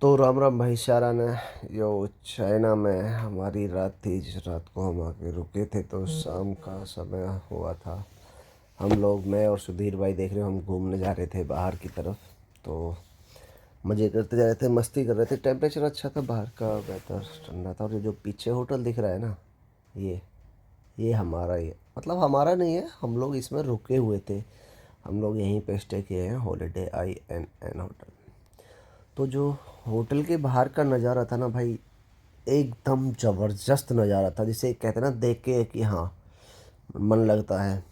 तो राम राम भाई सारा ने यो चाइना में हमारी रात थी जिस रात को हम आके रुके थे। तो शाम का समय हुआ था। हम लोग मैं और सुधीर भाई देख रहे हो हम घूमने जा रहे थे बाहर की तरफ। तो मज़े करते जा रहे थे, मस्ती कर रहे थे। टेम्परेचर अच्छा था, बाहर का वेदर ठंडा था। और ये जो पीछे होटल दिख रहा है ना, ये हमारा ही है। मतलब हमारा नहीं है, हम लोग इसमें रुके हुए थे। हम लोग यहीं पे स्टे किए हैं, हॉलीडे INN होटल। तो जो होटल के बाहर का नज़ारा था ना भाई, एकदम ज़बरदस्त नज़ारा था, जिसे कहते हैं ना देख के कि हाँ मन लगता है।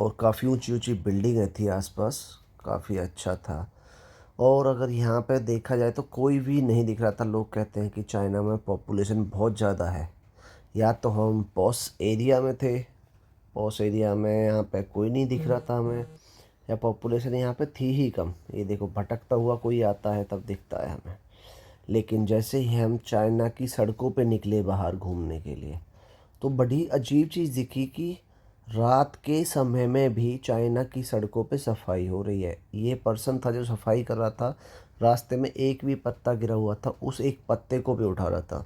और काफ़ी ऊंची ऊंची बिल्डिंगें थी आसपास, काफ़ी अच्छा था। और अगर यहाँ पे देखा जाए तो कोई भी नहीं दिख रहा था। लोग कहते हैं कि चाइना में पॉपुलेशन बहुत ज़्यादा है। या तो हम पॉश एरिया में थे, पॉश एरिया में यहाँ पे कोई नहीं दिख रहा था हमें, या पॉपुलेशन यहाँ पे थी ही कम। ये देखो भटकता हुआ कोई आता है तब दिखता है हमें। लेकिन जैसे ही हम चाइना की सड़कों पे निकले बाहर घूमने के लिए, तो बड़ी अजीब चीज़ दिखी कि रात के समय में भी चाइना की सड़कों पे सफाई हो रही है। ये पर्सन था जो सफाई कर रहा था, रास्ते में एक भी पत्ता गिरा हुआ था उस एक पत्ते को भी उठा रहा था।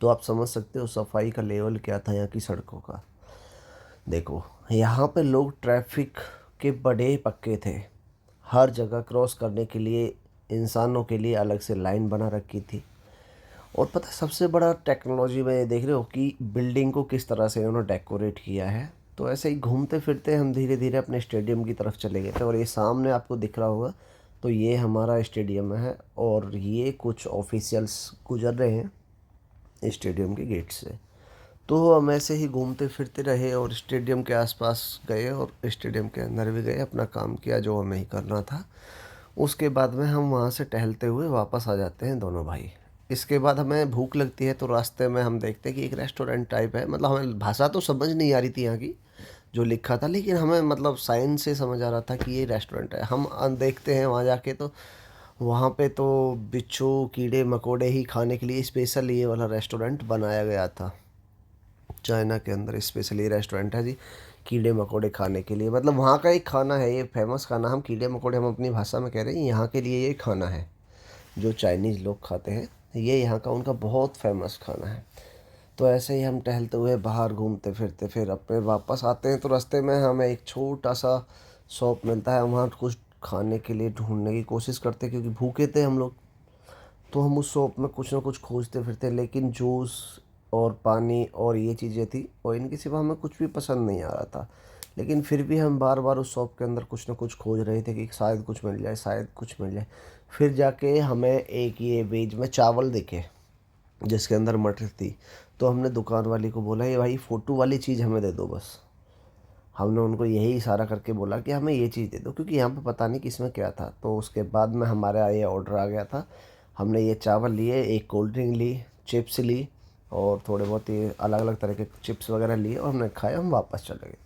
तो आप समझ सकते हो सफाई का लेवल क्या था यहाँ की सड़कों का। देखो, यहाँ पे लोग ट्रैफिक के बड़े पक्के थे। हर जगह क्रॉस करने के लिए इंसानों के लिए अलग से लाइन बना रखी थी। और पता है सबसे बड़ा टेक्नोलॉजी में ये देख रहे हो कि बिल्डिंग को किस तरह से उन्होंने डेकोरेट किया है। तो ऐसे ही घूमते फिरते हम धीरे धीरे अपने स्टेडियम की तरफ चले गए थे। और ये सामने आपको दिख रहा होगा, तो ये हमारा स्टेडियम है। और ये कुछ ऑफिशियल्स गुजर रहे हैं स्टेडियम के गेट से। तो हम ऐसे ही घूमते फिरते रहे और स्टेडियम के आसपास गए और स्टेडियम के अंदर भी गए, अपना काम किया जो हमें ही करना था। उसके बाद में हम वहाँ से टहलते हुए वापस आ जाते हैं दोनों भाई। इसके बाद हमें भूख लगती है, तो रास्ते में हम देखते हैं कि एक रेस्टोरेंट टाइप है। मतलब हमें भाषा तो समझ नहीं आ रही थी यहाँ की जो लिखा था, लेकिन हमें मतलब साइन से समझ आ रहा था कि ये रेस्टोरेंट है। हम देखते हैं वहाँ जाके, तो वहाँ पे तो बिच्छू कीड़े मकोड़े ही खाने के लिए स्पेशल ये वाला रेस्टोरेंट बनाया गया था। चाइना के अंदर स्पेशली रेस्टोरेंट है जी, कीड़े मकोड़े खाने के लिए। मतलब वहाँ का एक खाना है ये, फेमस खाना। हम कीड़े मकोड़े हम अपनी भाषा में कह रहे हैं, यहाँ के लिए ये खाना है जो चाइनीज़ लोग खाते हैं। ये यहाँ का उनका बहुत फेमस खाना है। तो ऐसे ही हम टहलते हुए बाहर घूमते फिरते फिर अपने वापस आते हैं। तो रास्ते में हमें एक छोटा सा शॉप मिलता है, वहाँ कुछ खाने के लिए ढूंढने की कोशिश करते हैं क्योंकि भूखे थे हम लोग। तो हम उस शॉप में कुछ ना कुछ खोजते फिरते, लेकिन जूस और पानी और ये चीज़ें थी और इनके सिवा हमें कुछ भी पसंद नहीं आ रहा था। लेकिन फिर भी हम बार बार उस शॉप के अंदर कुछ ना कुछ खोज रहे थे कि शायद कुछ मिल जाए, शायद कुछ मिल जाए। फिर जाके हमें एक ये वेज में चावल दिखे जिसके अंदर मटर थी। तो हमने दुकान वाली को बोला, ये भाई फ़ोटो वाली चीज़ हमें दे दो बस। हमने उनको यही इशारा करके बोला कि हमें ये चीज़ दे दो, क्योंकि यहाँ पे पता नहीं किसमें क्या था। तो उसके बाद में हमारे ये ऑर्डर आ गया था। हमने ये चावल लिए, एक कोल्ड ड्रिंक ली, चिप्स ली और थोड़े बहुत ये अलग अलग तरह के चिप्स वगैरह लिए और हमने खाया, हम वापस चले गए।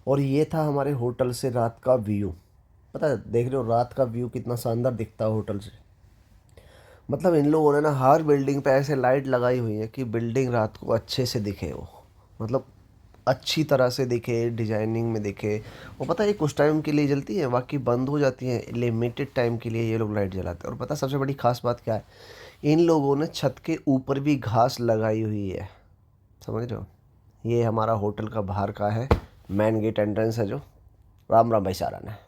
और ये था हमारे होटल से रात का व्यू। पता है, देख रहे हो रात का व्यू कितना शानदार दिखता है होटल से। मतलब इन लोगों ने ना हर बिल्डिंग पे ऐसे लाइट लगाई हुई है कि बिल्डिंग रात को अच्छे से दिखे वो। मतलब अच्छी तरह से दिखे, डिजाइनिंग में दिखे। वो पता है ये कुछ टाइम के लिए जलती है, बाकी बंद हो जाती है। लिमिटेड टाइम के लिए ये लोग लाइट जलाते हैं। और पता है सबसे बड़ी खास बात क्या है, इन लोगों ने छत के ऊपर भी घास लगाई हुई है। समझ रहे हो, ये हमारा होटल का बाहर का है, मेन गेट एंट्रेंस है जो। राम राम भाई सारा ने।